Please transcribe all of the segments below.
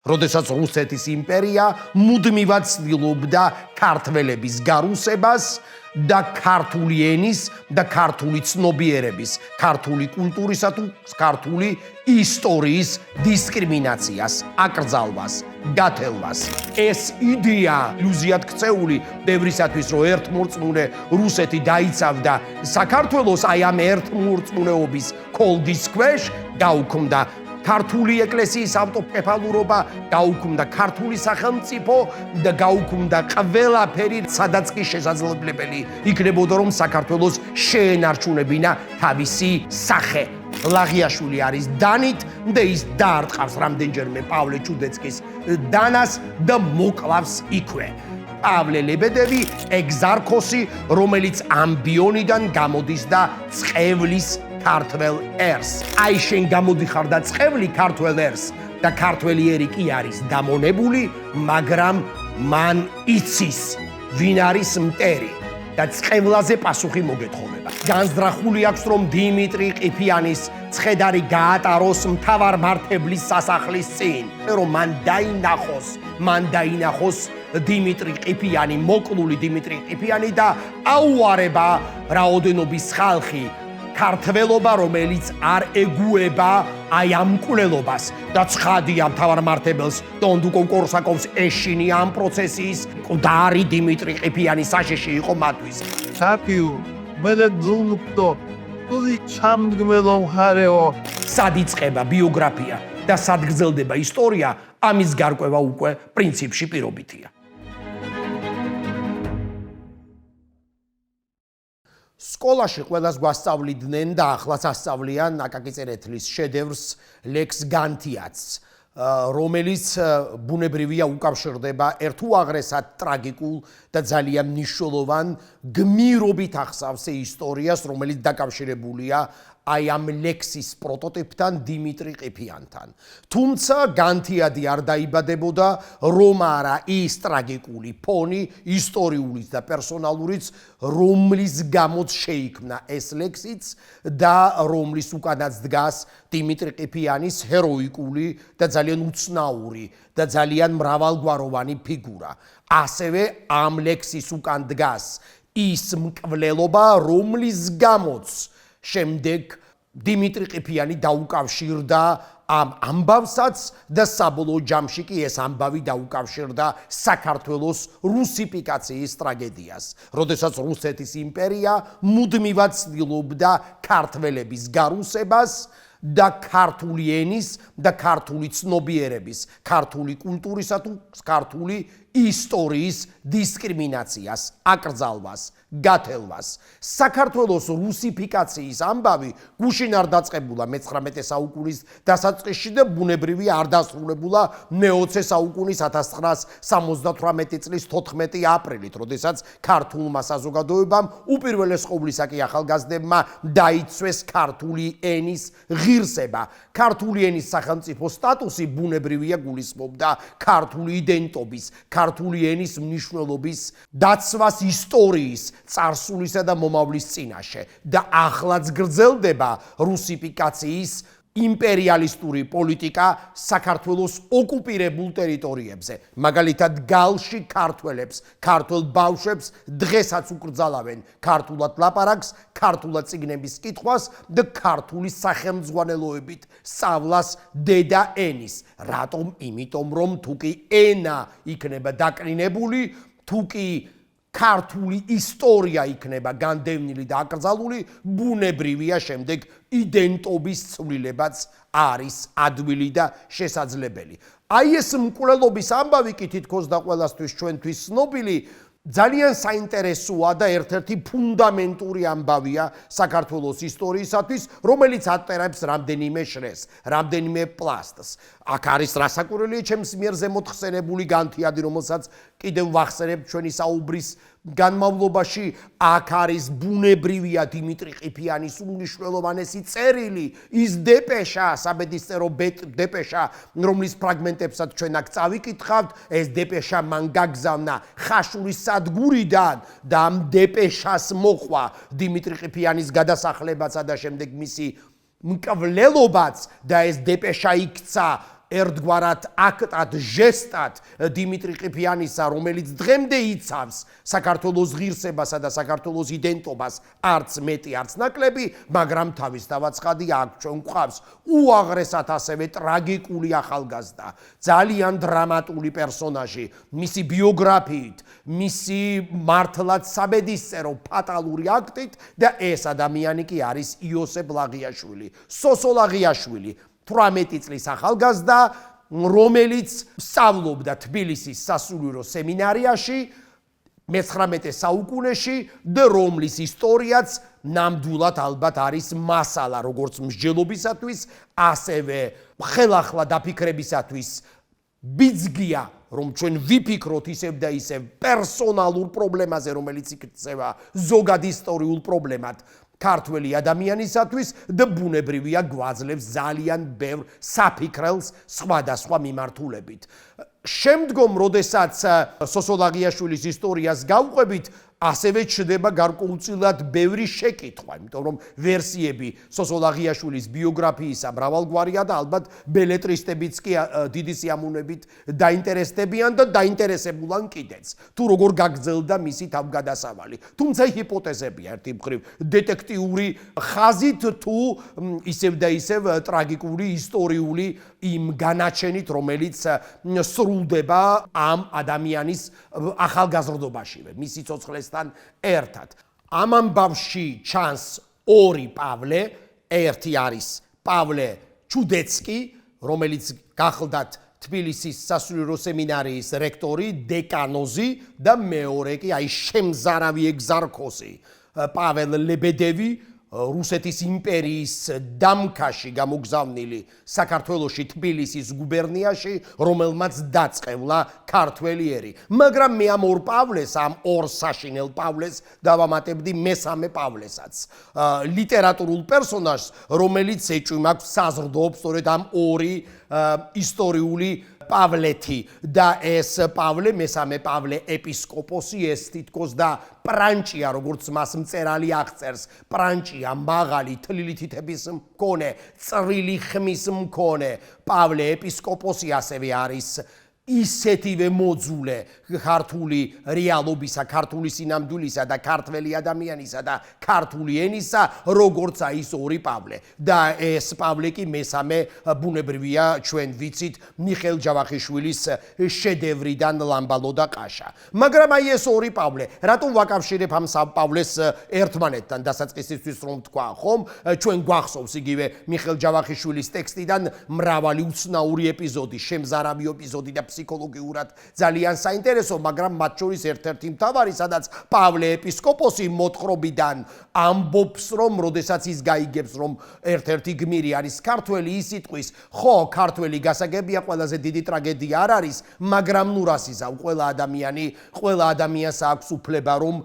როდესაც რუსეთის იმპერია მუდმივად ცდილობდა ქართველების გარუსებას და ქართული ენის და ქართული ცნობიერების, ქართული კულტურისა თუ ქართული ისტორიის დისკრიმინაციას, აკრძალვას, გათელვას. ეს იდეა ილუზიად ქცეული ბევრისათვის, რომ ერთმორწმუნე რუსეთი დაიცავდა საქართველოს აი ამ ერთმორწმუნეობის ქოლგის ქვეშ, გაუქმდა ქართული ეკლესიის ავტოკეფალურობა, გაუქმდა ქართული სახელმწიფო და გაუქმდა ყველაფერი, სადაც კი შესაძლებელი იქნებოდა, რომ საქართველოს შეენარჩუნებინა თავისი სახე. ლაღიაშვილი არის დანით და ის დაარტყავს რამდენჯერმე პავლე ჩუდეცკის დანას და მოკლავს იქვე. პავლე ლებედევი, ეგზარქოსი, რომელიც ამბიონიდან გამოდის და წყევლის ქართველ ერს. აი შენ გამოდიხარ და წყევლი ქართველ ერს და ქართველი ერი კი არის დამონებული, მაგრამ მან იცის ვინ არის მტერი და წყევლაზე პასუხი მოგეთხოვება. განზრახული აქვს, რომ დიმიტრი ყიფიანის ცხედარი გაატაროს მთავარ მართებლის სასახლის წინ, რომ მან დაინახოს დიმიტრი ყიფიანი, მოკლული დიმიტრი ყიფიანი და აუარება რაოდენობის ხალხი, ქართველობა, რომელიც არ ეგუება აი ამ მკვლელობას და ცხადია მთავარ მართებელს დონდუკო კორსაკოვს ეშინი ამ პროცესის მკვდარი დიმიტრი ყიფიანის საშიში იყო მათთვის. საფიუ მე ძულუქტო თუი ჩამდგმელო ხარეო სად იწყება ბიოგრაფია და სად გრძელდება ისტორია, ამის გარკვევა უკვე პრინციპში პირობითია. სკოლაში ყველას გვასწავლიდნენ და ახლაც ასწავლიან აკაკი წერეთლის შედევრს ლექს განთიაც, რომელიც ბუნებრივია უკავშირდება ერთ უაღრესად ტრაგიკულ და ძალიან მნიშვნელოვან გმირობით ახსავს ისტორიას, რომელიც დაკავშირებულია აი ამ ლექსის პროტოტიპთან დიმიტრი ყიფიანთან. თუმცა განთიადი არ დაიბადებოდა რომ არა ის ტრაგიკული ფონი, ისტორიულიც და პერსონალურიც, რომლის გამოც შეიქმნა ეს ლექსიც და რომლის უკანაც დგას დიმიტრი ყიფიანის ჰეროიკული და ძალიან უცნაური და ძალიან მრავალგვაროვანი ფიგურა. ასევე ამ ლექსის უკან დგას ის მკვლელობა, რომლის გამოც შემდეგ დიმიტრი ყიფიანი დაუკავშირდა ამ ამბავსაც და საბოლოო ჯამში კი ეს ამბავი დაუკავშირდა საქართველოს რუსიფიკაციის ტრაგედიას, როდესაც რუსეთის იმპერია მუდმივად ცდილობდა ქართველების გარუსებას და ქართული ენის და ქართული ცნობიერების, ქართული კულტურისა თუ ქართული ისტორიის დისკრიმინაციას, აკრძალვას, გათელვას. საქართველოს რუსიფიკაციის ამბავი გუშინ არ დაწყებულა მე-19 საუკუნის დასაწყისში და ბუნებრივია არ დასრულებულა მე-20 საუკუნის 1978 წლის 14 აპრილით, როდესაც ქართულმა საზოგადოებამ უპირველეს ყოვლისა კი ახალგაზრდებმა დაიცვეს ქართული ენის ღირსება. ქართული ენის სახელმწიფო სტატუსი ბუნებრივია გულისხმობდა ქართული იდენტობის, ქართული ენის მნიშვნელობის დაცვას ისტორიის, წარსულისა და მომავლის წინაშე და ახლაც გრძელდება რუსიფიკაციის იმპერიალისტური პოლიტიკა საქართველოს ოკუპირებულ ტერიტორიებზე. მაგალითად, გალში ქართველებს, ქართველ ბავშვებს დღესაც უკრძალავენ ქართულად ლაპარაკს, ქართულად წიგნების კითხვას და ქართული სახელმძღვანელოებით სწავლას დედა ენის. რატომ? იმიტომ რომ თუკი ენა იქნება დაკნინებული, თუკი ქართული ისტორია იქნება განდევნილი და აკრძალული, ბუნებრივია შემდეგ იდენტობის ცვლილებაც არის ადვილი და შესაძლებელი. აი ეს მკვლელობის ამბავი კი თითქოს და ყველასთვის ჩვენთვის ცნობილი ძალიან საინტერესოა და ერთ-ერთი ფუნდამენტური ამბავია საქართველოს ისტორიისათვის, რომელიც ატარებს რამდენიმე შრეს, რამდენიმე პლასტს. აქ არის რასაკვირველია ჩემს მიერ ზემოთ ხსენებული განთიადი, რომელსაც კიდევ ვახსენებ ჩვენი საუბრის განმავლობაში. აქ არის ბუნებრივია დიმიტრი ყიფიანის უმნიშვნელოვანესი წერილი, ის დეპეშა, საბედისწერო დეპეშა, რომლის ფრაგმენტებსაც ჩვენ აქ წავიკითხავთ. ეს დეპეშა მან გაგზავნა ხაშურის სადგურიდან და ამ დეპეშას მოყვა დიმიტრი ყიფიანის გადასახლებაცა და შემდეგ მისი მკვლელობაც და ეს დეპეშა იქცა ერთგვარად აქტად, ჟესტად დიმიტრი ყიფიანისა, რომელიც დღემდე იცავს საქართველოს ღირსებასა და საქართველოს იდენტობას, არც მეტი, არც ნაკლები, მაგრამ თავისთავად ცხადი აქ ჩვენ გვყავს უაღრესად ასევე ტრაგიკული ახალგაზრდა, ძალიან დრამატული პერსონაჟი, მისი ბიოგრაფიით, მისი მართლაც საბედისწერო ფატალური აქტით და ეს ადამიანი კი არის იოსებ ლაღიაშვილი, სოსო ლაღიაშვილი, 18 წლის ახალგაზრდა, რომელიც სწავლობდა თბილისის სასულიერო სემინარიაში მე-19 საუკუნეში და რომლის ისტორიაც ნამდვილად ალბათ არის მასალა როგორც მსჯელობისათვის, ასევე ხელახლა დაფიქრებისათვის ბიძგია, რომ ჩვენ ვიფიქროთ ისევ და ისევ პერსონალურ პრობლემაზე, რომელიც იქცევა ზოგად ისტორიულ პრობლემად ქართველი ადამიანისათვის და ბუნებრივია გვაძლევს ძალიან ბევრ საფიქრელს სხვადასხვა მიმართულებით. შემდგომ, როდესაც სოსო ლაღიაშვილის ისტორიას გავყვებით, ასევე ჩნდება გარკვეულწილად ბევრი შეკითხვა, იმიტომ რომ ვერსიები სოსო ლაღიაშვილის ბიოგრაფიისა მრავალგვარია და ალბათ ბელეტრისტებიც კი დიდი სიამოვნებით დაინტერესდებიან და დაინტერესებულან კიდეც, თუ როგორ გაგრძელდა მისი თავგადასავალი. თუმცა ჰიპოთეზებია ერთი მხრივ დეტექტიური ხაზით თუ ისევ და ისევ ტრაგიკული ისტორიული იმ განაჩენით, რომელიც სრულდება ამ ადამიანის ახალგაზრდობაშივე, მისი ცოცხლესთან ერთად. ამ ამბავში ჩანს ორი პავლე, ერთი არის პავლე ჩუდეცკი, რომელიც გახლდათ თბილისის სასულიერო სემინარიის რექტორი, დეკანოზი და მეორე კი აი შემზარავი ეგზარქოსი, პაվել ლებედევი, რუსეთის იმპერიის დამქაში გამოგზავნილი საქართველოში თბილისის გუბერნიაში, რომელმაც დაწყევლა ქართველი ერი. მაგრამ მე ამ ორ პავლეს, ამ ორ საშინელ პავლეს დავამატებდი მესამე პავლესაც. ლიტერატურულ პერსონაჟს, რომელიც ეჭვმაქვს საზრდოობს სწორედ ამ ორი ისტორიული პავლეთი და ეს პავლე, მესამე პავლე ეპისკოპოსი, ეს თითქოს და პრანჭია, როგორც მას მწერალი აღწერს, პრანჭია, მაღალი, თლილი თითების მქონე, წვრილი ხმის მქონე პავლე ეპისკოპოსი ასევე არის ისეთივე მოძულე ქართული რეალობისა, ქართული სინამდვილისა და ქართველი ადამიანისა და ქართული ენისა, როგორც ის ორი პავლე. და ეს პავლე კი მესამე ბუნებრივია ჩვენ ვიცით მიხეილ ჯავახიშვილის შედევრიდან ლამბალო და ყაშა. მაგრამ აი ეს ორი პავლე, რატომ ვაკავშირებ ამ სამ პავლეს ერთმანეთთან დასაწყისისთვის რომ თქვა, ხომ? ჩვენ გვახსოვს იგივე მიხეილ ჯავახიშვილის ტექსტიდან მრავალი უცნაური ეპიზოდი, შემზარავი ეპიზოდი და ფსიქოლოგიურად ძალიან საინტერესო, მაგრამ მათ შორის ერთ-ერთი მთავარი, სადაც პავლე ეპისკოპოსი მოთხრობიდან ამბობს, რომ როდესაც ის გაიგებს, რომ ერთ-ერთი გმირი არის ქართველი, ის იტყვის, ხო, ქართველი გასაგებია, ყველაზე დიდი ტრაგედია არ არის, მაგრამ ნუ რას იზავ, ყველა ადამიანს აქვს უფლება, რომ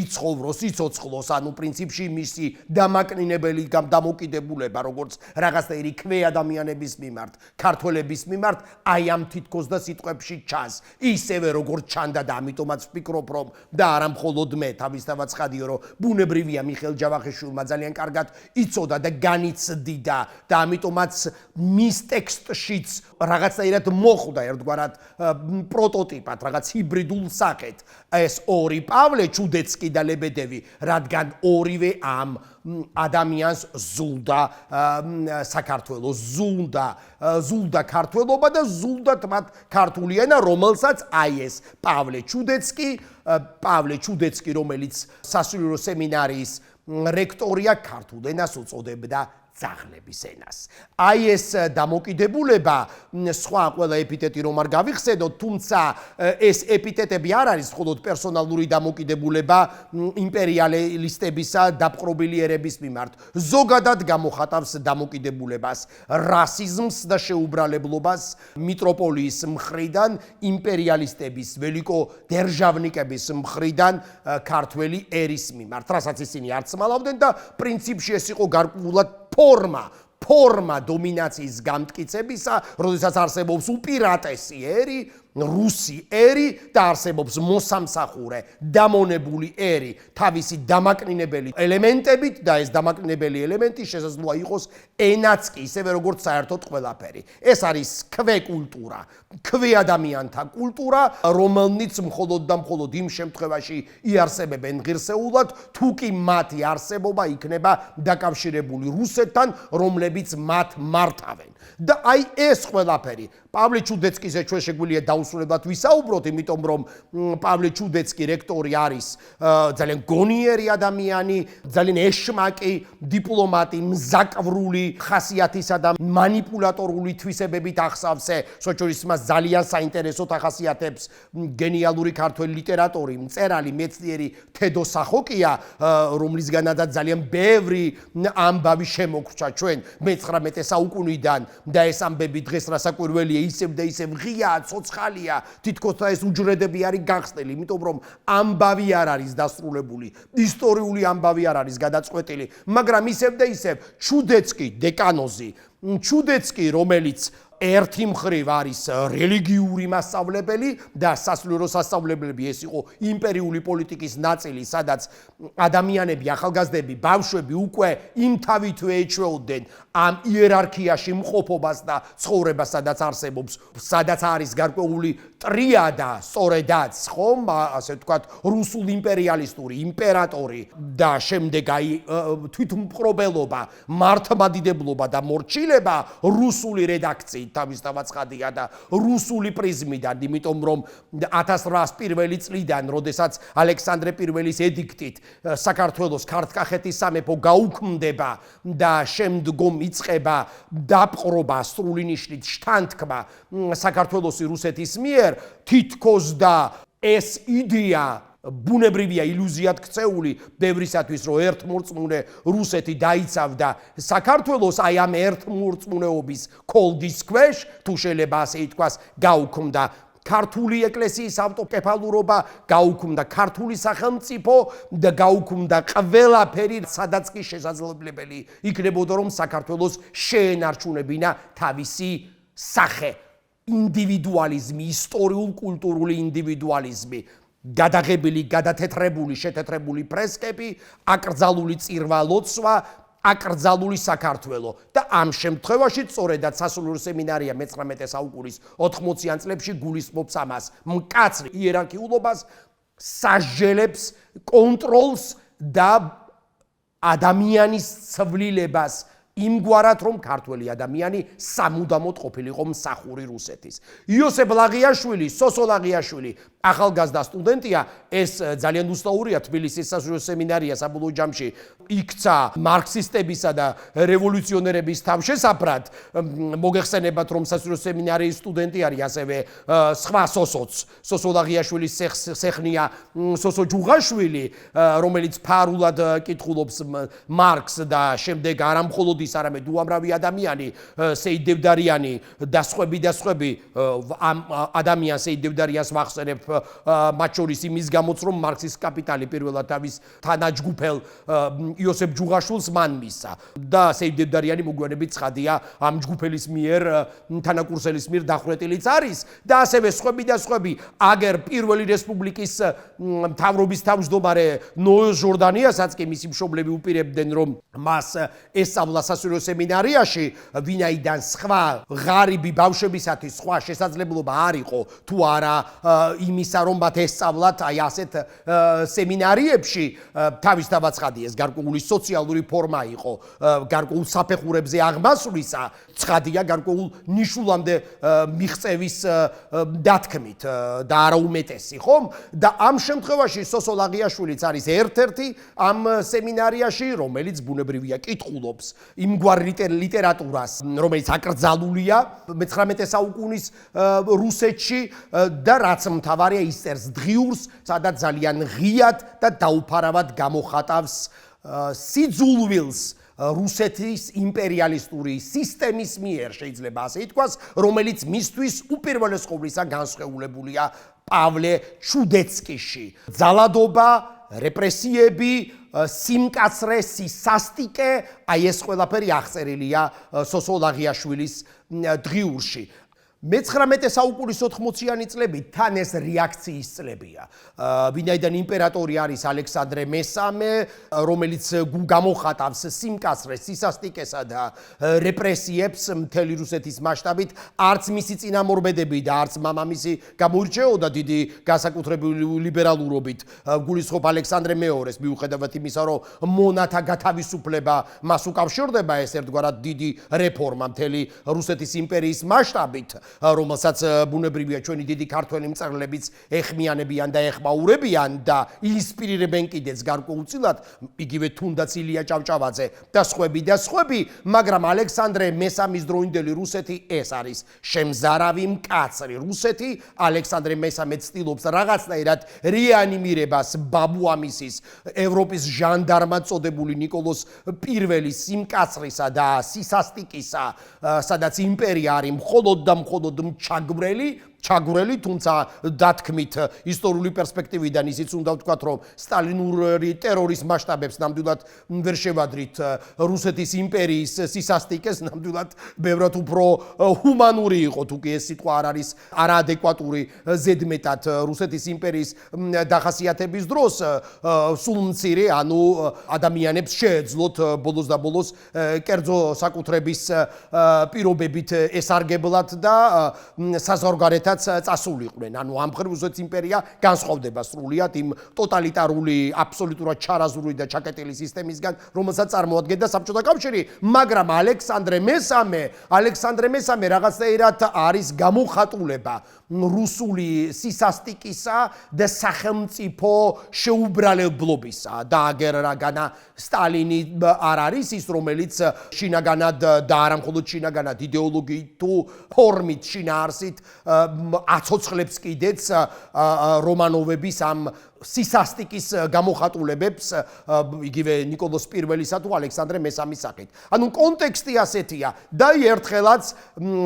იცხოვროს, იცოცხლოს, ანუ პრინციპში მისი დამაკნინებელი დამოკიდებულება, როგორც რაღაცნაირი ქვე-ადამიანების მიმართ, ქართველების მიმართ, აი ამ თითქოს და სიტყვებში ჩანს, ისევე როგორც ჩანდა და ამიტომაც ვფიქრობ, რომ და არა მხოლოდ მე, თავისთავად ცხადია, რომ ბუნებრივია მიხეილ ჯავახიშვილმა ძალიან კარგად იცოდა და განიცდიდა და ამიტომაც მის ტექსტშიც რაღაცნაირად მოხვდა ერთგვარად პროტოტიპად, რაღაც ჰიბრიდულ სახედ ეს ორი პავლე, ჩუდეცკი და ლებედევი, რადგან ორივე ამ ადამიანს ზულდა საქართველოს, ზულდა ქართველობა და ზულდათ მათ ქართული ენა, რომელსაც აი ეს პავლე ჩუდეცკი, რომელიც სასულიერო სემინარიის რექტორია, ქართულ ენას უწოდებდა ძაღლების ენას. აი ეს დამოკიდებულება, სხვა ყველა ეპიტეტი რომ არ გავიხსენოთ, თუმცა ეს ეპიტეტები არ არის მხოლოდ პერსონალური დამოკიდებულება იმპერიალისტებისა დაპყრობილი ერების მიმართ. ზოგადად გამოხატავს დამოკიდებულებას რასიზმს და შეუბრალებლობას მიტროპოლიის მხრიდან, იმპერიალისტების, ველიკო დერჟავნიკების მხრიდან ქართველი ერის მიმართ, რასაც ისინი არ ცმალავდნენ და პრინციპში ეს იყო გარკვეულად ფორმა დომინაციის გამტკიცებისა, როდესაც არსებობს უპირატესი ერი, რუსი ერი და არსებობს მოსამსახურე დამონებული ერი თავისი დამაკნინებელი ელემენტებით და ეს დამაკნინებელი ელემენტი შესაძლოა იყოს ენაც კი ისევე როგორც საერთოდ ყველაფერი. ეს არის ქვეკულტურა, ქვეადამიანთა კულტურა, რომელნიც მხოლოდ და მხოლოდ იმ შემთხვევაში იარსებებენ ღირსეულად, თუ კი მათი არსებობა იქნება დაკავშირებული რუსეთთან, რომლებიც მათ მართავენ. და აი ეს ყველაფერი პავლე ჩუდეცკიზე ჩვენ შეგვიძლია დაუსრულებლად ვისაუბროთ, იმიტომ რომ პავლე ჩუდეცკი რექტორი არის ძალიან გონიერი ადამიანი, ძალიან ეშმაკი დიპლომატი, მზაკვრული ხასიათისა და მანიპულატორული თვისებებით ახსავს, სოჭურის მას ძალიან საინტერესოდ ახასიათებს გენიალური ქართველი ლიტერატორი, მწერალი, მეცნიერი თედო სახოკია, რომლისგანაც ძალიან ბევრი ამბავი შემოგვრჩა ჩვენ მე-19 საუკუნიდან და ეს ამბები დღეს რასაკვირველია ისევ და ისევ ღია, ცოცხალია, თითქოს ეს უჯრედები არის გახსნილი, იმიტომ რომ ამბავი არ არის დასრულებული, ისტორიული ამბავი არ არის გადაწყვეტილი, მაგრამ ისევ და ისევ ჩუდეცკი დეკანოზი, ჩუდეცკი, რომელიც ერთი მხრივ არის რელიგიური მასწავლებელი და სასულიერო სასწავლებლები ეს იყო იმპერიული პოლიტიკის ნაწილი, სადაც ადამიანები, ახალგაზრდები, ბავშვები უკვე იმ თავითვე ეჩვეოდნენ ამ იერარქიაში მყოფობას და ცხოვრებას, სადაც არსებობს, სადაც არის გარკვეული ტრიადა, სწორედაც, ხომ, ასე ვთქვათ, რუსულ იმპერიალისტური იმპერატორი და შემდეგ აი თვითმპყრობელობა, მართლმადიდებლობა და მორჩილება რუსული რედაქციით თავის დავაცხადია და რუსული პრიზმიდან, იმიტომ რომ 1801 წლიდან, როდესაც ალექსანდრე პირველის ედიქტით საქართველოს ქართლ-კახეთის სამეფო გაუქმდება და შემდგომ იწყება დაპყრობა სრული ნიშნით შთანთქმა საქართველოსი რუსეთის მიერ, თითქოს და ეს იდეა ბუნებრივია ილუზიად ქცეული ბევრისათვის, რომ ერთმორწმუნე რუსეთი დაიცავდა საქართველოს აი ამ ერთმორწმუნეობის ქოლგის ქვეშ, თუ შეიძლება ასე ითქვას, გაუქმდა ქართული ეკლესიის ავტოკეფალურობა, გაუქმდა ქართული სახელმწიფო და გაუქმდა ყველაფერი, სადაც კი შესაძლებელი იქნებოდა, რომ საქართველოს შეენარჩუნებინა თავისი სახე, ინდივიდუალიზმი, ისტორიულ-კულტურული ინდივიდუალიზმი. გადაღებილი, გადათეთრებული, შეთეთრებული ფრესკები, აკრძალული წირვა ლოცვა, აკრძალული საქართველო და ამ შემთხვევაში სწორედაც სასულიერო სემინარია მე-19 საუკუნის 80-იან წლებში გულისხმობს ამას, მკაცრ იერარქიულობას, სასჯელებს, კონტროლს და ადამიანის ცვლილებას იმგვარად, რომ ქართველი ადამიანი სამუდამოდ ყოფილიყო მსახური რუსეთის. იოსებ ლაღიაშვილი, სოსო ლაღიაშვილი, ახალგაზრდა სტუდენტია, ეს ძალიან უსწაურია თბილისის სასულიერო სემინარია საბოლოო ჯამში იქცა მარქსისტებისა და რევოლუციონერების თავშესაფრად. მოგეხსენებათ, რომ სასულიერო სემინარიის სტუდენტი არის ასევე სხვა სოსოც, სოსო ლაღიაშვილის სეხნია სოსო ჯუღაშვილი, რომელიც ფარულად კითხულობს მარქსს და შემდეგ არამხოლოდ ის, არამედ უამრავი ადამიანი, სეიდ დევდარიანი და სხვები ამ ადამიანს სეიდ დევდარიანს ვახსენებ მათ შორის იმის გამოც, რომ მარქსის კაპიტალი პირველად თავის თანაჯგუფელ იოსებ ჯუღაშვილს მან მისცა და სეიდ დევდარიანი მოგვიანებით ცხადია ამ ჯგუფელის მიერ, თანაკურსელის მიერ დახვრეტილიც არის და ასევე სხვები აგერ პირველი რესპუბლიკის მთავრობის თავმჯდომარე ნოელ ჟორდანიასაც კი მისი მშობლები უპირებდნენ, რომ მას ესწავლა სასულიერო სემინარიაში, ვინაიდან სხვა ღარიბი ბავშვებისათვის სხვა შესაძლებლობა არ იყო თუ არა იმისა, რომ მათ ესწავლათ აი ასეთ სემინარიებში, თავის დავაცხადია, ეს გარკვეული სოციალური ფორმა იყო, გარკვეულ საფეხურებზე აღმასვლისა, ცხადია გარკვეულ ნიშულამდე მიღწევის დათქმით და არა უმეტესი, ხომ? და ამ შემთხვევაში სოსო ლაღიაშვილიც არის ერთ-ერთი ამ სემინარიაში, რომელიც ბუნებრივია კითხულობს იმგვარ ლიტერატურას, რომელიც აკრძალულია მე-19 საუკუნის რუსეთში და რაც მთავარია ისწერს დღიურს, სადაც ძალიან ღიად და დაუფარავად გამოხატავს სიძულვილს რუსეთის იმპერიალისტური სისტემის მიერ, შეიძლება ასე ითქვას, რომელიც მისთვის უპირველეს ყოვლისა განსხეულებულია პავლე ჩუდეცკიში. ძალადობა, რეპრესიები, სიმკაცრე, სისასტიკე, აი ეს ყველაფერი აღწერილია სოსო ლაღიაშვილის დღიურში. მე-19 საუკუნის 80-იანი წლები თან ეს რეაქციის წლებია. ვინაიდან იმპერატორი არის ალექსანდრე მესამე, რომელიც გამოხატავს სიმკაცრეს, სისასტიკესა და რეპრესიებს მთელი რუსეთის მასშტაბით, არც მისი წინამორბედები და არც მამამისი გამოირჩეოდა დიდი განსაკუთრებული ლიბერალურობით. გულისხმობ ალექსანდრე მეორეს, მიუხედავად იმისა, რომ მონათა გათავისუფლება მას უკავშირდება ეს ერთგვარად დიდი რეფორმა მთელი რუსეთის იმპერიის მასშტაბით. რომელსაც ბუნებრივია ჩვენი დიდი ქართველი მწერლებიც ეხმიანებიან და ეხმაურებიან და ინსპირირებენ კიდეც გარკვეულწილად იგივე თუნდაც ილია ჭავჭავაძე და სხვები, მაგრამ ალექსანდრე მესამის დროინდელი რუსეთი ეს არის შემზარავი მკაცრი რუსეთი. ალექსანდრე მესამე ცდილობს რაღაცნაირად რეანიმირებას ბაბუამისის ევროპის ჟანდარმად წოდებული ნიკოლოზ პირველის სიმკაცრისა და სისასტიკისა, სადაც იმპერია არის მხოლოდ და მხოლოდ ჩაგვრელი, თუმცა დათქმით ისტორიული პერსპექტივიდან ისიც უნდა ვთქვათ, რომ სტალინური ტერორის მასშტაბებს ნამდვილად ვერ შევადრით რუსეთის იმპერიის სისასტიკეს, ნამდვილად ბევრად უფრო ჰუმანური იყო, თუ კი ეს სიტყვა არ არის არაადეკვატური ზედმეტად რუსეთის იმპერიის დახასიათების დროს სულ მცირე, ანუ ადამიანებს შეეძლოთ ბოლოს და ბოლოს კერძო საკუთრების პირობებით ესარგებლად და საზღვარგარეთაც წასულიყვნენ. ანუ ამ მხრივ რუსეთის იმპერია განსხვავდება სრულიად იმ ტოტალიტარული, აბსოლუტურად ჩარაზული და ჩაკეტილი სისტემისგან, რომელსაც წარმოადგენდა საბჭოთა კავშირი, მაგრამ ალექსანდრე მესამე რაღაცნაირად არის გამოხატულება რუსული სისასტიკისა და სახელმწიფო შეუბრალებლობისა. და აგერ რაგანა სტალინი არ არის ის, რომელიც შინაგანად და არა მხოლოდ შინაგანად იდეოლოგიით თუ ფორმით შინაარსით აცოცხლებს კიდეც რომანოვების ამ სისასტიკის გამოხატულებებს იგივე ნიკოლოზ პირველისა თუ ალექსანდრე მესამის სახით. ანუ კონტექსტი ასეთია და ერთხელაც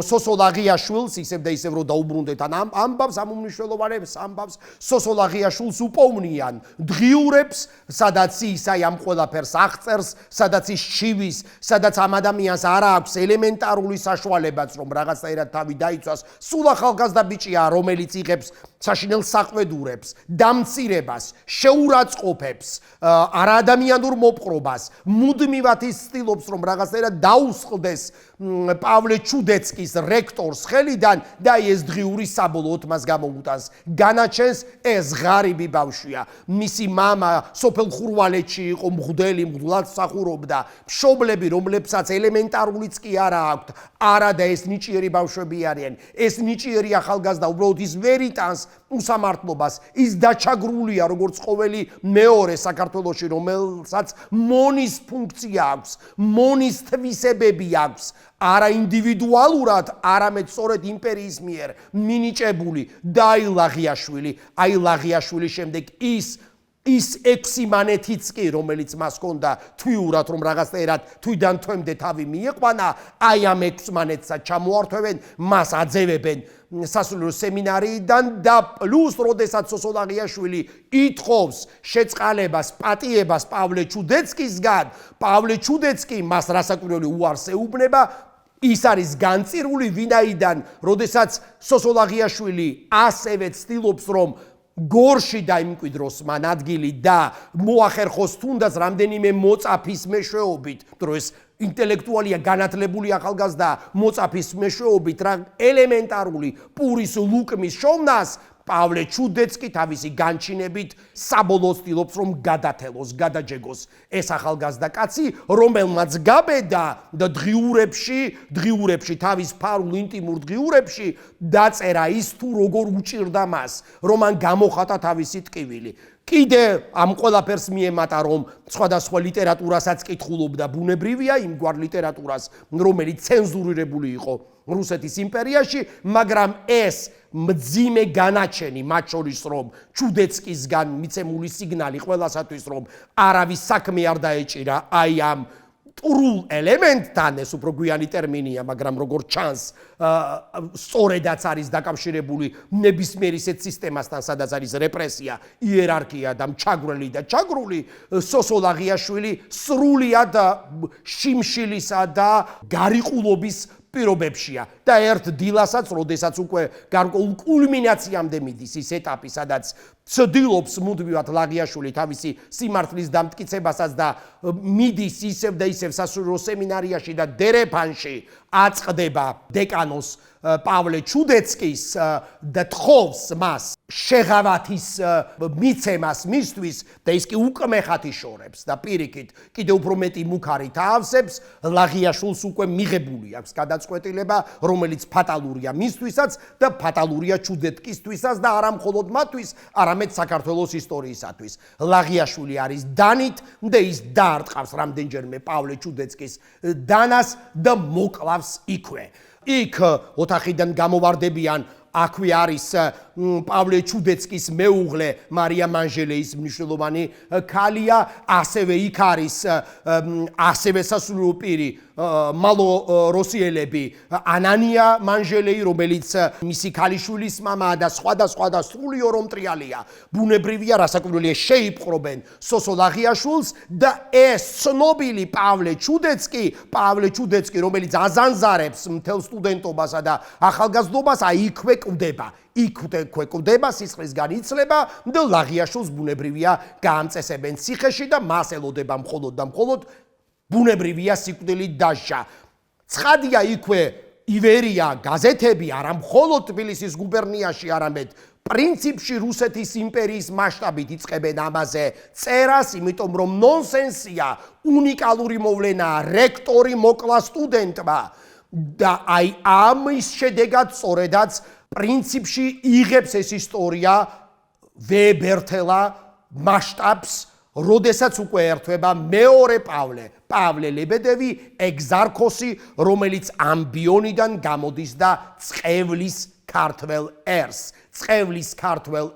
სოსოლ აღიაშვილს ისევ და ისევ რომ დაუბრუნდეთ ამ ამბავს, ამ უმნიშვნელოვანეს ამბავს, სოსოლ აღიაშვილს უპოვნიან დღიურებს, სადაც ის აი ამ ყველაფერს აღწერს, სადაც ის შივის, სადაც ამ ადამიანს არ აქვს ელემენტარული საშუალებაც, რომ რაღაცნაირად თავი დაიცვას, სულ ახალგაზრდა ბიჭია, რომელიც იღებს საშინელ საყვედურებს, დამცირებას, შეურაცხყოფებს, არაადამიანურ მოპყრობას, მუდმივად ის ცდილობს, რომ რაღაცნაირად დაუსხლდეს პავლე ჩუდეცკის რექტორს ხელიდან და ეს დღიური საბოლოოდ მას გამოუტანს. განაჩენს ეს ღარიბი ბავშვია. მისი მამა სოფელ ხურვალეთში იყო მღვდელი, მღვდლად მსახურობდა. მშობლები, რომლებსაც ელემენტარულიც კი არა აქვთ, არა და ეს ნიჭიერი ბავშვები არიან. ეს ნიჭიერი ახალგაზრდა უბრალოდ ის ვერ იტანს უსამართლობას, ის დაჩაგრულია როგორც ყოველი მეორე საქართველოში, რომელსაც მონის ფუნქცია აქვს, მონის თვისებები აქვს, არა ინდივიდუალურად, არამედ სწორედ იმპერიის მიერ მინიჭებული და აი ლაღიაშვილის შემდეგ ის ექსიმანეთიც კი, რომელიც მას ჰქონდა თვიურად, რომ რაღაცნაირად თვიდან თვემდე თავი მიიყვანა, აი ამ ექსიმანეთსაც ჩამოართვევენ, მას აძევებენ სასულიერო სემინარიიდან და პლუს როდესაც სოსოლ აღიაშვილი ითხოვს შეწყალებას, პატიებას პავლე ჩუდეცკისგან, პავლე ჩუდეცკი მას რასაკვირველი უარს ეუბნება. ის არის განწირული, ვინაიდან როდესაც სოსოლ აღიაშვილი ასევე ცდილობს, რომ გორში დაიმკვიდროს მან ადგილი და მოახერხოს თუნდაც რამდენიმე მოწაფის მეშვეობით, რომ ეს ინტელექტუალია, განათლებული ახალგაზრდა მოწაფის მეშვეობით რა ელემენტარული პურის ლუკმის შოვნას, პავლე ჩუდეცკი თავისი განჩინებით საბოლოოდ ცდილობს, რომ გადათელოს, გადაჯეგოს ეს ახალგაზრდა კაცი, რომელმაც გაბედა და დღიურებში, თავის ფარულ ინტიმურ დღიურებში დაწერა ის თუ როგორ უჭირდა მას, რომ მან გამოხატა თავისი ტკივილი. კიდე ამ ყველაფერს მიემატა, რომ სხვადასხვა ლიტერატურასაც კითხულობდა, ბუნებრივია იმგვარ ლიტერატურას, რომელიც ცენზურირებული იყო რუსეთის იმპერიაში, მაგრამ ეს მძიმე განაჩენი, მათ შორის რომ ჩუდეცკისგან მიცემული სიგნალი ყველასათვის, რომ არავის საქმე არ დაეჭირა აი ამ ტურულ ელემენტთან, ეს უფრო გვიანი ტერმინია, მაგრამ როგორ ჩანს, სწორედაც არის დაკავშირებული ნებისმიერ ისეთ სისტემასთან, სადაც არის რეპრესია, იერარქია და ჩაგვრელი და ჩაგრული, სოსოლ აღიაშვილი სრულიად შიმშილისა და გარიყულობის პირობებშია და ერთ დილასაც, როდესაც უკვე გარკვეულ კულმინაციამდე მიდის ის ეტაპი, სადაც ცდილობს მუდმივად ლაღიაშვილი თავისი სიმართლის დამტკიცებასაც და მიდის ისევ და ისევ სასულიერო სემინარიაში და დერეფანში აწყდება დეკანოს პავლე ჩუდეცკის და თხოვს მას შეღავათის მიცემას მისთვის და ის კი უკმეხათ იშორებს და პირიქით კიდევ უფრო მეტი მუქარით აავსებს ლაღიაშვილს უკვე მიღებული აქვს გადაწყვეტილება რომელიც ფატალურია მისთვისაც და ფატალურია ჩუდეცკისთვისაც და არა მხოლოდ მათთვის არამედ საქართველოს ისტორიისათვის ლაღიაშვილი არის დანით და ის დაარტყავს რამდენჯერმე პავლე ჩუდეცკის დანას და მოკლავს იქვე იქ ოთახიდან გამოვარდებიან აქვე არის პავლე ჩუდეცკის მეუღლე მარია მანჟელეის მნიშვნელოვანი ქალია ასევე იქ არის ასევე სასულიერო პირი მალოროსიელები ანანია მანჟელეი რომელიც მისი ქალიშვილის მამაა და სხვა და სრული ორომტრიალია ბუნებრივია რასაკვირველია შეიპყრობენ სოსო ლაღიაშვილს და ეს ცნობილი პავლე ჩუდეცკი რომელიც აზანზარებს მთელ სტუდენტობასა და ახალგაზრდობას აი იქვე კვდება კვდება სისხლისგან იცლება და ლაღიაშვილს ბუნებრივია გაამწესებენ ციხეში და მას ელოდება მხოლოდ ბუნებრივია სიკვდილით დასჯა. ცხადია იქვე ივერია გაზეთები არა მხოლოდ თბილისის გუბერნიაში არამედ პრინციპში რუსეთის იმპერიის მასშტაბით იწყებენ ამაზე წერას, იმიტომ რომ ნონსენსია, უნიკალური მოვლენაა, რექტორი მოკლა სტუდენტმა და აი ამის შედეგად სწორედაც პრინციპში იღებს ეს ისტორია ვებერთელა მასშტაბს როდესაც უკვე ერთვება მეორე პავლე ლებედევი ეგზარქოსი რომელიც ამბიონიდან გამოდის და წყევლის ქართველ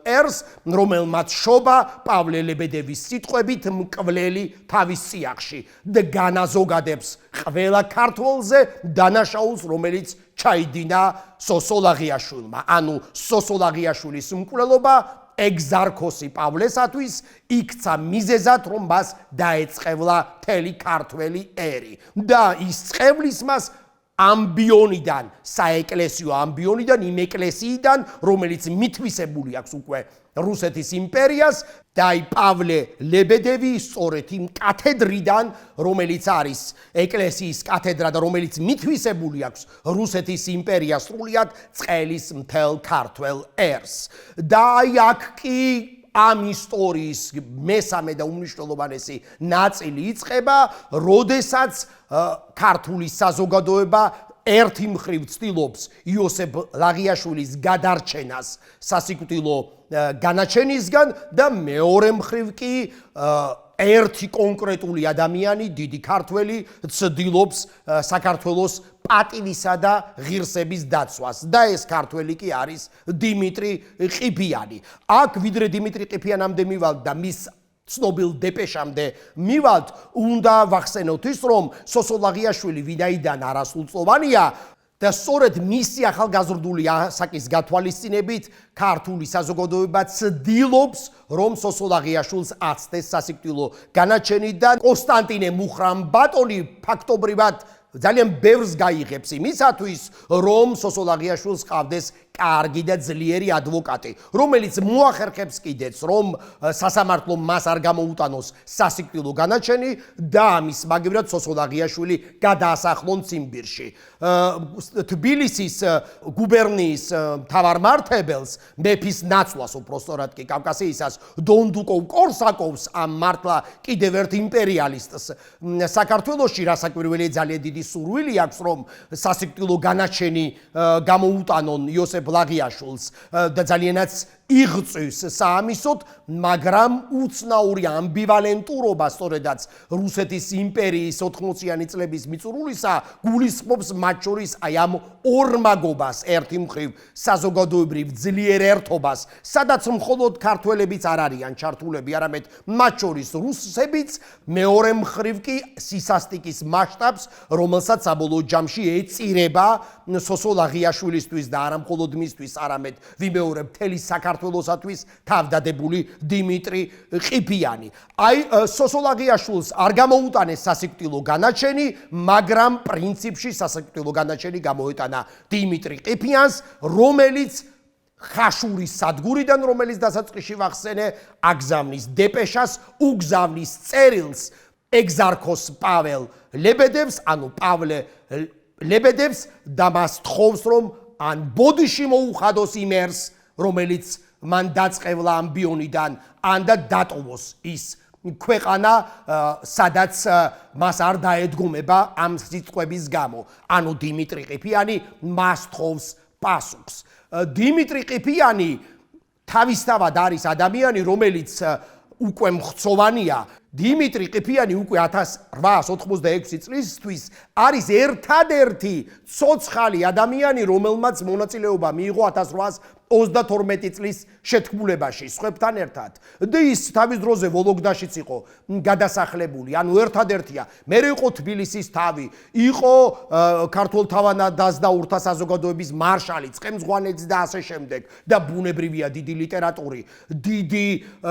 ერს რომელმაც შობა პავლე ლებედევის სიტყვებით მკვლელი თავის სიახში და განაზოგადებს ყველა ქართველზე დანაშაულს რომელიც ჩაიდინა სოსო ლაღიაშვილმა ანუ სოსო ლაღიაშვილის მკვლელობა ეგზარქოსი პავლესათვის იქცა მიზეზად რომ მას დაეწყევლა მთელი ქართველი ერი და ის წყევლის მას ამბიონიდან საეკლესიო ამბიონიდან იმ ეკლესიიდან რომელიც მითვისებული აქვს უკვე რუსეთის იმპერიას და აი პავლე ლებედევი სწორედ იმ კათედრიდან რომელიც არის ეკლესიის კათედრა და რომელიც მითვისებული აქვს რუსეთის იმპერიას სრულიად წყელის მთელ ქართველ ერს და აი აქ კი ამ ისტორიის მესამე და უმნიშვნელოვანესი ნაწილი იწყება, როდესაც ქართული საზოგადოება ერთი მხრივ ცდილობს იოსებ ლაღიაშვილის გადარჩენას სასიკვდილო განაჩენისგან და მეორე მხრივ კი ერთი კონკრეტული ადამიანი, დიდი ქართველი, ცდილობს საქართველოს პატივისა და ღირსების დაცვას და ეს ქართველი კი არის დიმიტრი ყიფიანი. აქ ვიდრე დიმიტრი ყიფიანამდე მივალთ და მის ცნობილ დეპეშამდე მივალთ, უნდა ვახსენოთ ის, რომ სოსო ლაღიაშვილი ვინაიდან არასრულწლოვანია და სწორედ მისი ახალგაზრდული ასაკის გათვალისწინებით ქართული საზოგადოება ცდილობს რომ სოსო ლაღიაშვილს აცდეს სასიკვდილო განაჩენიდან კონსტანტინე მუხრამბატონი ფაქტობრივად ძალიან ბევრს გაიღებს იმისათვის რომ სოსო ლაღიაშვილს ყავდეს კარგი და ძლიერი ადვოკატი რომელიც მოახერხებს კიდეც რომ სასამართლომ მას არ გამოუტანოს სასიკვდილო განაჩენი და ამის მაგივრად სოსო ლაღიაშვილი გადაასახლონ ციმბირში თბილისის გუბერნიის მთავარმართებელს მეფის ნაცვლას უпроსტორად კი კავკასიისას დონდუკოვ კორსაკოვს ამ მართლა კიდევ ერთ იმპერიალისტს საქართველოში რასაკვირველია ძალიან დიდი სურვილი აქვს რომ სასიკვდილო განაჩენი გამოუტანონ იოსებ ლაღიაშვილს და ძალიანაც იღწვის საამისოდ, მაგრამ უცნაური ამბივალენტურობა სწორედაც რუსეთის იმპერიის 80-იანი წლების მიწურულისა გულისხმობს მათ შორის აი ამ ორმაგობას ერთი მხრივ საზოგადოებრივ ძლიერ ერთობას, სადაც მხოლოდ ქართველებიც არ არიან ჩართულები, არამედ მათ შორის რუსებიც, მეორე მხრივ კი სისასტიკის მასშტაბს, რომელსაც საბოლოო ჯამში ეწირება სოსო ლაღიაშვილისთვის და არა მხოლოდ მისთვის, არამედ ვიმეორებ მთელი საქართველოს საქართველოსათვის თავდადებული დიმიტრი ყიფიანი. აი სოსოლაღიაშვილს არ გამოუტანეს სასიკვდილო განაჩენი, მაგრამ პრინციპში სასიკვდილო განაჩენი გამოეტანა დიმიტრი ყიფიანს, რომელიც ხაშურის სადგურიდან, რომელიც დასაწყისში ვახსენე, აგზავნის დეპეშას, უგზავნის წერილს ეგზარქოს პაվել ლებედევს, ანუ პავლე ლებედევს და მას თხოვს, რომ ან ბოდიში მოუხადოს იმერს, რომელიც მან დაწყევლა ამ ბიონიდან, ან და დატოვოს ის ქვეყანა, სადაც მას არ დაედგომება ამ სიტყვების გამო. ანუ დიმიტრი ყიფიანი მას თხოვს პასუხს. დიმიტრი ყიფიანი თავისთავად არის ადამიანი, რომელიც უკვე მხცოვანია. დიმიტრი ყიფიანი უკვე 1886 წლისთვის არის ერთადერთი ცოცხალი ადამიანი, რომელმაც მონაწილეობა მიიღო 1832 წლის შეთქმულებაში სხვებთან ერთად. და ის თავის დროზე ვოლოგდაშიც იყო გადასახლებული, ანუ ერთადერთია. მერე იყო თბილისის თავი, იყო ქართულ თავადაზნაურთა საზოგადოების მარშალი, წყემძღვანელი და ასე შემდეგ და ბუნებრივია დიდი ლიტერატური, დიდი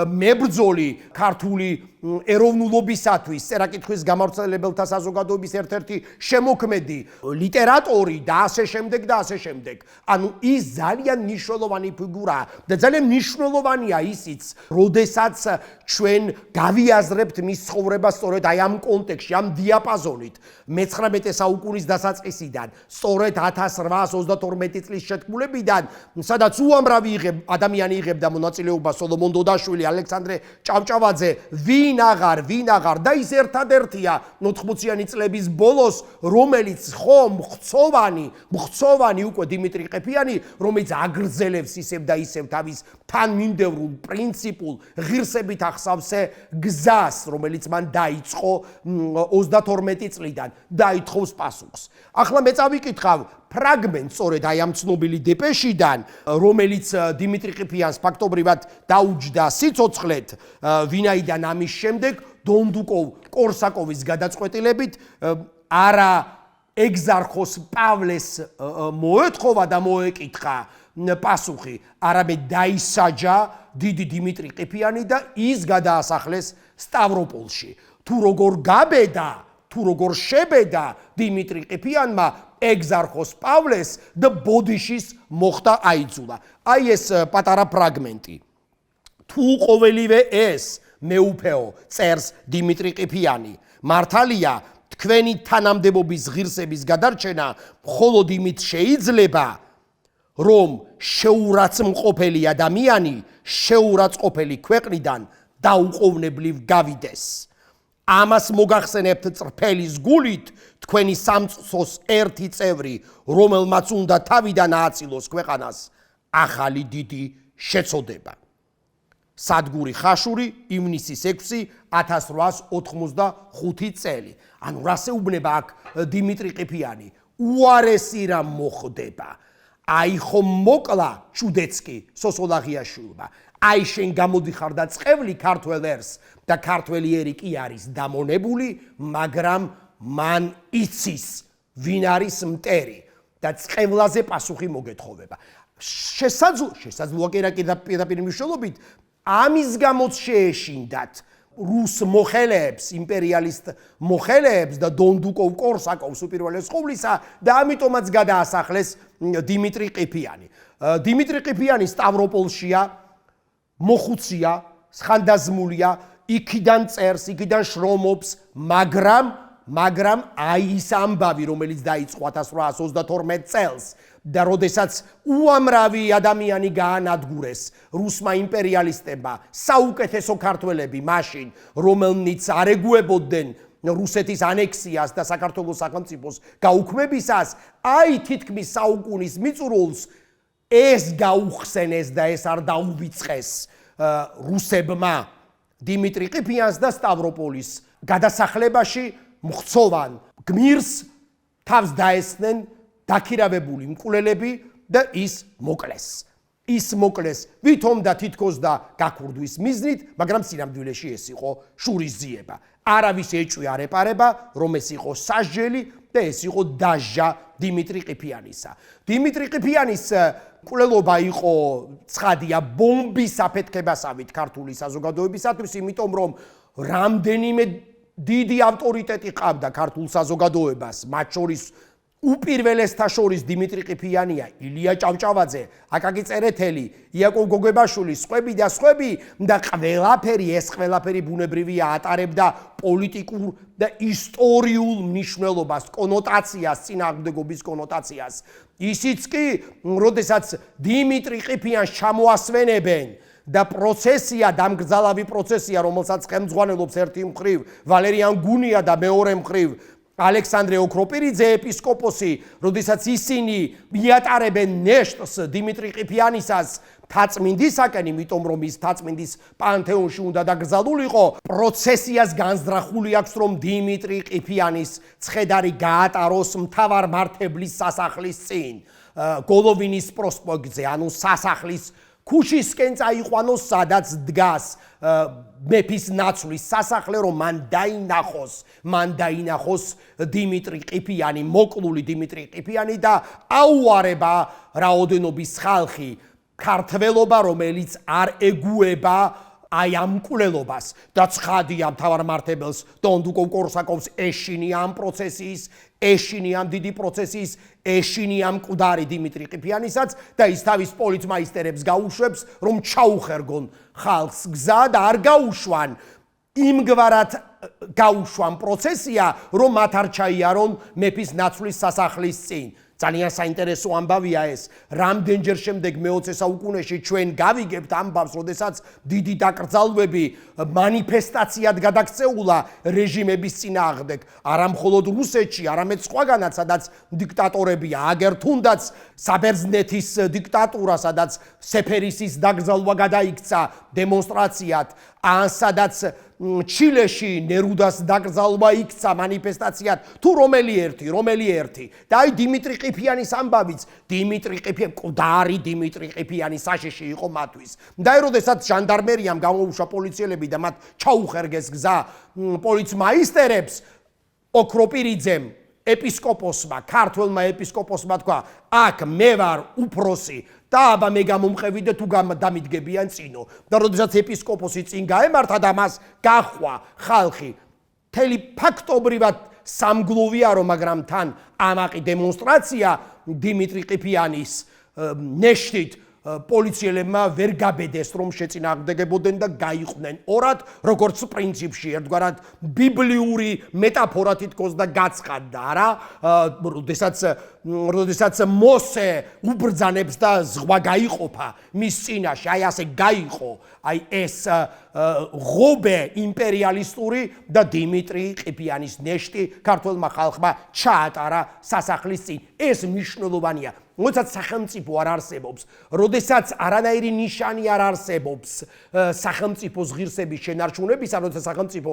მებრძოლი ქართული ეროვნულობისათვის, წერა-კითხვის გამავრცელებელთა საზოგადოების ერთ-ერთი შემოქმედი, ლიტერატორი და ასე შემდეგ და ასე შემდეგ. ანუ ის ძალიან მნიშვნელოვანი ფიგურაა და ძალიან მნიშვნელოვანია ისიც, როდესაც ჩვენ გავიაზრებთ მის ცხოვრებას სწორედ აი ამ კონტექსტში, ამ დიაპაზონით, მე-19 საუკუნის დასაწყისიდან, სწორედ 1832 წლის შეთქმულებიდან, სადაც უამრავი ადამიანი იღებდა მონაწილეობას, სოლომონ დოდაშვილი, ალექსანდრე ჭავჭავაძე, ვინ აღარ და ის ერთადერთია 80-იანი წლების ბოლოს, რომელიც მხცოვანი უკვე დიმიტრი ყიფიანი, რომელიც აგრძელებს ისევ და ისევ თავის თანმიმდევრულ პრინციპულ ღირსებით ახსავსე გზას, რომელიც მან დაიწყო 32 წლიდან და ითხოვს პასუხს. ახლა მე წავიკითხავ ფრაგმენტს სწორედ აი ამ ცნობილი დეპეშიდან, რომელიც დიმიტრი ყიფიანს ფაქტობრივად დაუჯდა სიცოცხლეთ, ვინაიდან ამის შემდეგ დონდუკოვ კორსაკოვის გადაწყვეტილებით არა ეგზარქოს პავლეს მოეთხოვა და მოეკითხა პასუხი, არამედ დაისაჯა დიდი დიმიტრი ყიფიანი და ის გადაასახლეს სტავროპოლში. თუ როგორ გაბედა, თუ როგორ შებედა დიმიტრი ყიფიანმა ეგზარქოს პავლეს და ბოდიშის მოხდა აიძულა. აი ეს პატარა ფრაგმენტი. თუ ყოველივე ეს მეუფეო წერს დიმიტრი ყიფიანი, მართალია თქვენი თანამდებობის ღირსების გადარჩენა მხოლოდ იმით შეიძლება, რომ შეურაცხმყოფელი ადამიანი შეურაცხმყოფელი ქვეყნიდან დაუყოვნებლივ გავიდეს. ამას მოგახსენებთ წრფელის გულით თქვენი სამწყსოს ერთი წევრი, რომელმაც უნდა თავიდან ააწილოს ქვეყანას ახალი დიდი შეწოდება. სადგური ხაშური, ივნისის 6, 1885 წელი. ანუ რასეუბნება აქ დიმიტრი ყიფიანი? უარესი რა მოხდება. აი ხომ მოკლა ჩუდეცკი სოსოლაღიაშვილმა. აი შენ გამოდიხარ და წევლი ქართველ ერს და ქართველი ერი კი არის დამონებული, მაგრამ მან იცის ვინ არის მტერი და წევლაზე პასუხი მოგეთხოვება. შესაძლოა კი პირდაპირ მნიშვნელობით ამის გამოც შეეშინდათ რუს მოხელეებს, იმპერიალისტ მოხელეებს და დონდუკოვ კორსაკოვს უპირველეს ყოვლისა და ამიტომაც გადაასახლეს დიმიტრი ყიფიანი. დიმიტრი ყიფიანი სტავროპოლშია, მოხუცია, ხანდაზმულია, იქიდან წერს, იქიდან შრომობს, მაგრამ აი ის ამბავი, რომელიც დაიწყო 1832 წელს და როდესაც უამრავი ადამიანი გაანადგურეს რუსმა იმპერიალისტებმა, საუკეთესო ქართველები მაშინ, რომელნიც არ ეგუებოდნენ რუსეთის ანექსიას და საქართველოს სახელმწიფოს გაუქმებისას, აი თითქმის საუკუნის მიწურულს ეს გაუხსენეს და ეს არ დაუვიწყეს რუსებმა დიმიტრი ყიფიანს და სტავროპოლის გადასახლებაში მხცოვან გმირს თავს დაესწნენ დაქირავებული მკვლელები და ის მოკლეს ვითომ და თითქოს და გაქურდვის მიზნით, მაგრამ სინამდვილეში ეს იყო შურისძიება. არავის ეჭვი არ ეპარება, რომ ეს იყო სასჯელი და ეს იყო დასჯა დიმიტრი ყიფიანისა. დიმიტრი ყიფიანის მკვლელობა იყო ცხადია ბომბის აფეთქებასავით ქართული საზოგადოებისათვის, იმიტომ რომ რამდენიმე დიდი ავტორიტეტი ყავდა ქართულ საზოგადოებას, მათ შორის უპირველესთა შორის დიმიტრი ყიფიანია, ილია ჭავჭავაძე, აკაკი წერეთელი, იაკოვ გოგებაშვილი, სხვები და ყველაფერი ბუნებრივია ატარებდა პოლიტიკურ და ისტორიულ მნიშვნელობას, კონოტაციას, წინააღმდეგობის კონოტაციას. ისიც კი, როდესაც დიმიტრი ყიფიანს ჩამოასვენებენ და პროცესია, დამგრძალავი პროცესია, რომელსაც ხელმძღვანელობს ერთი მხრივ ვალერიან გუნია და მეორე მხრივ ალექსანდრე ოქროპირიძე ეპისკოპოსი, როდესაც ისინი მიატარებენ ნეშტს დიმიტრი ყიფიანისას თაწმინდისაკენ, იმიტომ რომ ის თაწმინდის პანთეონში უნდა დაკრძალულიყო, პროცესიას განზრახული აქვს, რომ დიმიტრი ყიფიანის ცხედარი გაატაროს მთავარ მართებლის სასახლის წინ, გოლოვინის პროსპექტზე, ანუ სასახლის ქუჩისკენ წაიყვანოს, სადაც დგას მეფის ნაცვლის სასახლე, რომ მან დაინახოს დიმიტრი ყიფიანი, მოკლული დიმიტრი ყიფიანი და აუარება რაოდენობის ხალხი, ქართველობა, რომელიც არ ეგუება აი ამ მკვლელობას და ცხადია მთავარ მართებელს დონდუკო კორსაკოვს ეშინია ამ პროცესის, ეშინია ამ დიდი პროცესის, ეშინია მკვდარი დიმიტრი ყიფიანისაც და ის თავის პოლიცმაისტერებს გაუშვებს, რომ ჩაუხერგონ ხალხს გზა და არ გაუშვან იმგვარად გაუშვან პროცესია, რომ მათ არ ჩაიარონ მეფის ნაცვლის სასახლის წინ. ძალიან საინტერესო ამბავია ეს. რამდენჯერ შემდეგ მე-20 საუკუნეში ჩვენ გავიგებთ ამბავს, როდესაც დიდი დაკრძალვები მანიფესტაციად გადაქცეულა რეჟიმების წინააღმდეგ, არა მხოლოდ რუსეთში, არამედ სხვაგანაც, სადაც დიქტატორებია, აგერ თუნდაც საბერძნეთის დიქტატურა, სადაც სეფერისის დაკრძალვა გადაიქცა დემონსტრაციად, ან სადაც ჩილეში ნერუდას დაკრძალვა იქცა მანიფესტაციად, თუ რომელი ერთი. და აი დიმიტრი ყიფიანის ამბავიც, დიმიტრი ყიფიანი, მკვდარი დიმიტრი ყიფიანი საშიში იყო მათთვის. და აი როდესაც ჟანდარმერიამ გამოუშვა პოლიციელები და მათ ჩაუხერგეს გზა პოლიცმაისტერებს, ოქროპირიძემ ეპისკოპოსმა, ქართველმა ეპისკოპოსმა თქვა, აქ მე ვარ უფროსი და აბა მე გამომყევი და თუ დამიდგებიან წინო. და როდესაც ეპისკოპოსი წინ გაემართა და მას გაჰყვა ხალხი, მთელი ფაქტობრივად სამგლოვიარო, მაგრამ თან ამაყი დემონსტრაცია დიმიტრი ყიფიანის ნეშტით პოლიციელებმა ვერ გაბედეს, რომ შეწინააღმდეგებოდნენ და გაიყვნენ ორად, როგორც პრინციპში, ერთგვარად ბიბლიური მეტაფორა თითქოს და გაცხადდა, რა, როდესაც მოსე უბრძანებს და ზღვა გაიყოფა მის წინაშე, აი ასე გაიყო, აი ეს ღობე იმპერიალისტური და დიმიტრი ყიფიანის ნეშტი ქართველმა ხალხმა ჩაატარა სასახლის წინ. ეს მნიშვნელოვანია. როდესაც სახელმწიფო არ არსებობს, როდესაც არანაირი ნიშანი არ არსებობს სახელმწიფოს ღირსების შენარჩუნებისა, როდესაც სახელმწიფო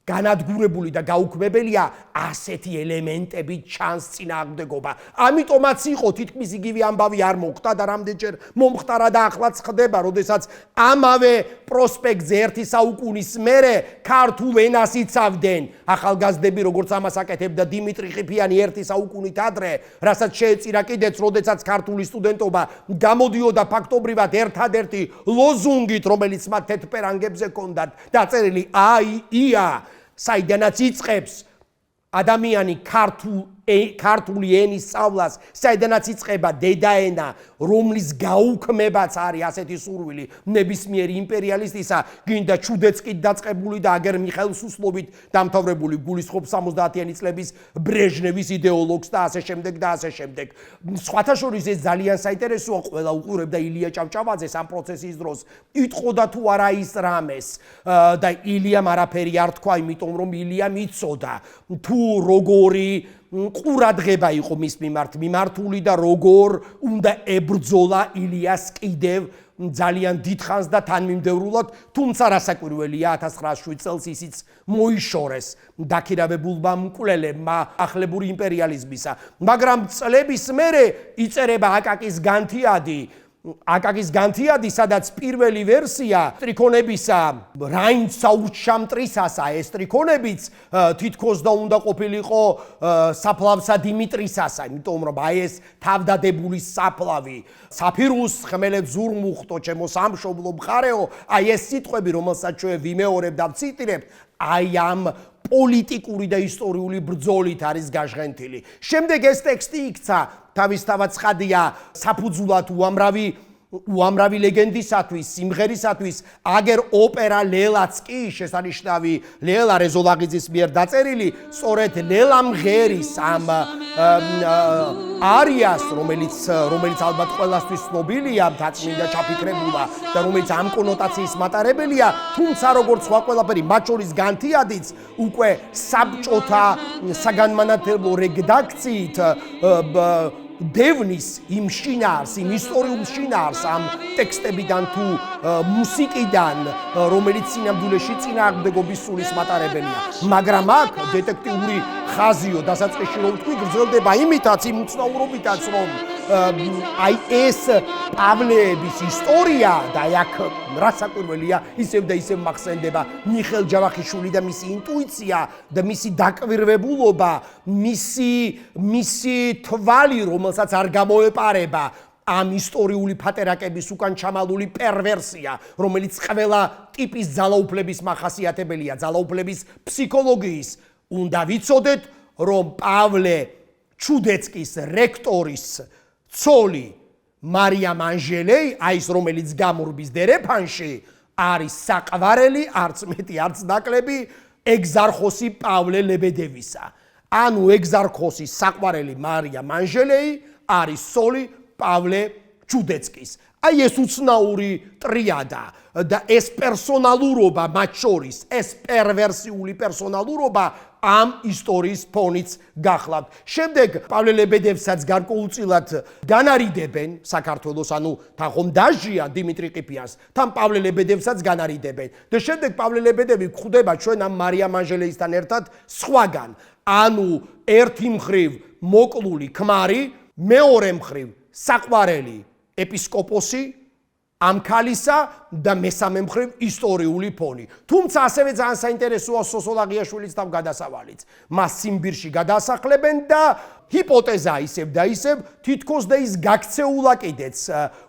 განადგურებული და გაუქმებელია, ასეთი ელემენტები ჩანს წინააღმდეგობა. ამიტომაც იყო თითქმის იგივე ამბავი არ მოხდა და რამდენჯერ მომხდარა და ახლაც ხდება, როდესაც ამავე პროსპექტზე ერთი საუკუნის მერე ქართულ ენას იცავდნენ ახალგაზრდები, როგორც ამას აკეთებდა დიმიტრი ყიფიანი ერთი საუკუნით ადრე, რასაც შეეწირა კიდეც, როდესაც ქართული სტუდენტობა გამოდიოდა ფაქტობრივად ერთადერთი ლოზუნგით, რომელიც მათ თეთრპერანგებზე ჰქონდათ დაწერილი აია, საიდანაც იწყებს ადამიანი ქართული ენის სწავლას, საიდანაც იწყება დედაენა, რომლის გაუქმებაც არის ასეთი სურვილი ნებისმიერი იმპერიალისტისა, გინდა ჩუდეცკით დაწყებული და აგერ მიხაილ სუსლოვით დამთავრებული გულისხმობს 70-იანი წლების ბრეჟნევის იდეოლოგს და ასე შემდეგ და ასე შემდეგ. სხვათა შორის ეს ძალიან საინტერესოა, ყველა უყურებდა ილია ჭავჭავაძეს ამ პროცესის დროს, იტყოდა თუ არა ის რამეს და ილიამ არაფერი არ თქვა, იმიტომ რომ ილიამ იცოდა თუ როგორი ყურადღება იყო მის მიმართული და როგორ უნდა ებრძოლა ილიას კიდევ ძალიან დიდხანს და თანმიმდევრულად, თუმცა რასაკვირველია 1907 წელს ისიც მოიშორეს დაქირავებულმა მკვლელებმა ახლებური იმპერიალიზმისა. მაგრამ წლების მერე იწერება აკაკის განთიადი აკაკის განთიადი, სადაც პირველი ვერსია ტრიქონებისა რაინდ საურჩამტრისასა, ეს ტრიქონებიც თითქოს და უნდა ყოფილიყო საფლავსა დიმიტრისასა, იმიტომ რომ აი ეს თავდადებული საფლავი, საფირუს ხმელეთ ზურმუხტო, ჩემო სამშობლო მხარეო, აი ეს სიტყვები, რომელსაც ჩვენ ვიმეორებ და ვციტირებთ, აი ამ პოლიტიკური და ისტორიული ბრძოლით არის გაჟღენთილი. შემდეგ ეს ტექსტი იქცა თავისთავად ცხადია საფუძვლად უამრავი ლეგენდისათვის, სიმღერისათვის, აგერ ოპერა ლელაც კი შესანიშნავი ლელა რეზოლაღიძის მიერ დაწერილი, სწორედ ლელა მღერის ამ არიას, რომელიც ალბათ ყველასთვის ცნობილია, მთაწმინდა ჩაფიქრებულა და რომელიც ამ კონოტაციის მატარებელია, თუმცა როგორც სხვა ყველაფერი, მათ შორის განთიადიც უკვე საბჭოთა საგანმანათლებლო რედაქციით დევნის იმ შინაარს, იმ ისტორიულ შინაარს ამ ტექსტებიდან თუ მუსიკიდან, რომელიც სინამდვილეში წინააღმდეგობის სულის მატარებელია. მაგრამ აქ დეტექტიური ხაზიო დასაწყისში რომ ვთქვი, გრძელდება იმითაც, იმ უცნაურობითაც, რომ აი ეს პავლეების ისტორია და აქ რასაკვირველია, ისევ და ისევ მახსენდება მიხეილ ჯავახიშვილი და მისი ინტუიცია და მისი დაკვირვებულობა, მისი თვალი, რომელსაც არ გამოეპარება ამ ისტორიული ფატერაკების უკან ჩამალული პერვერსია, რომელიც ყველა ტიპის ძალაუფლების მახასიათებელია, ძალაუფლების ფსიქოლოგიის. უნდა ვიცოდეთ, რომ პავლე ჩუდეცკის რექტორის ცოლი მარიამ ანჟელეი, აი ეს რომელიც გამურბის დერეფანში, არის საყვარელი, არც მეტი, არც ნაკლები ეგზარხოსი პავლე ლებედევისა. ანუ ეგზარქოსის საყვარელი მარიამ ანჟელეი არის სოლი პავლე ჩუდეცკის. აი ეს უცნაური ტრიადა და ეს პერსონალურობა მათ შორის, ეს პერვერსიული პერსონალურობა ამ ისტორიის ფონიც გახლავთ. შემდეგ პავლე ლებედევსაც გარკვეულწილად განარიდებენ საქართველოს, ანუ თახომ დაჟია დიმიტრი ყიფიანს, თან პავლე ლებედევსაც განარიდებენ. და შემდეგ პავლე ლებედევი გვხვდება ჩვენ ამ მარიამ ანჟელეისთან ერთად სხვაგან. ანუ ერთი მხრივ მოკლული ქმარი, მეორე მხრივ საყვარელი ეპისკოპოსი ამ ქალისა და მესამე მხრივ ისტორიული ფონი. თუმცა ასევე ძალიან საინტერესოა სოსო ლაღიაშვილის თავგადასავალიც. მას ციმბირში გადაასახლებენ და ჰიპოთეზა ისევ და ისევ თითქოს და ის გაქცეულა კიდეც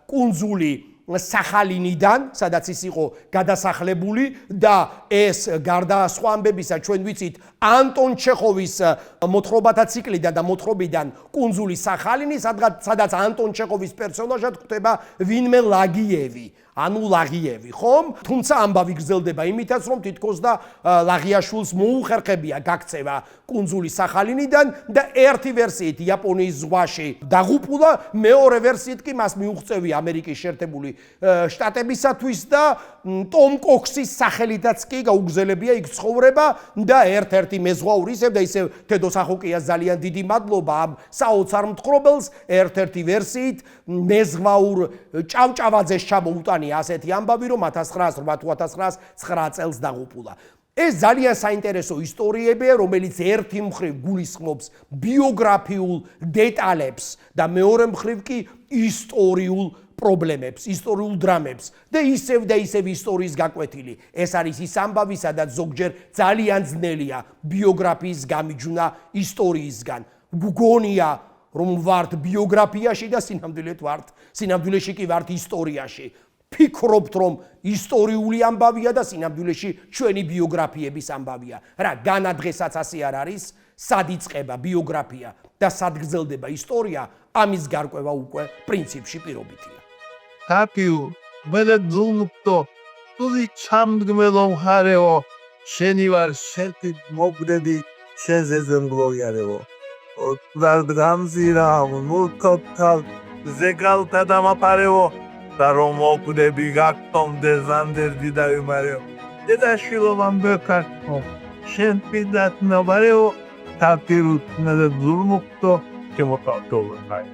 კუნძული სახალინიდან, სადაც ის იყო გადასახლებული და ეს გარდა სხვა ამბებისა ჩვენ ვიცით ანტონ ჩეხოვის მოთხრობათა ციკლიდან და მოთხრობიდან კუნძული სახალინი, სადაც ანტონ ჩეხოვის პერსონაჟად გვხვდება ვინმე ლაგიევი. ანუ ლაღიევი, ხომ? თუმცა ამბავი გრძელდება იმითაც, რომ თითქოს და ლაღიაშვილს მოუხერხებია გაქცევა კუნძული სახალინიდან და ერთი ვერსიით იაპონიის ზღვაში დაღუპულა, მეორე ვერსიით კი მას მიუღწევია ამერიკის შეერთებული შტატებისათვის და ტომ კოქსის სახელითაც კი გაუგზელებია იქ ცხოვრება და ერთ-ერთი მეზღვაური ისევ და ისევ თედო სახოკიას ძალიან დიდი მადლობა ამ საოცარ მთხრობელს, ერთ-ერთი ვერსიით მეზღვაურ ჭავჭავაძეს ჩამოუტანია ასეთი ამბავი, რომ 1908-1909 წელს დაღუპულა. ეს ძალიან საინტერესო ისტორიებია, რომელიც ერთი მხრივ გულისხმობს ბიოგრაფიულ დეტალებს და მეორე მხრივ კი ისტორიულ პრობლემებს, ისტორიულ დრამებს და ისევ ისტორიის გაკვეთილი. ეს არის ის ამბავი, სადაც ზოგჯერ ძალიან ძნელია ბიოგრაფიის გამიჯვნა ისტორიისგან. გგონია, რომ ვართ ბიოგრაფიაში და სინამდვილეში კი ვართ ისტორიაში. ფიქრობთ, რომ ისტორიული ამბავია და სინამდვილეში ჩვენი ბიოგრაფიების ამბავია. რა განადღესაც ასე არ არის, სად იწყება ბიოგრაფია და სად გრძელდება ისტორია, ამის გარკვევა უკვე პრინციპში პირობითია. Tapio, mele dzulukto, tuli chamdgmelo mharevo, sheni var shelti mogdedi, shezezem gloyarevo. Otradgamzira, mulkotal, zegal tadama parevo, darom ogdebi gaktom dezander dida umareo. Deda shilovan bökartmo, shelpidat nabarevo, tapirut mele dzulukto, kemotal dolunay.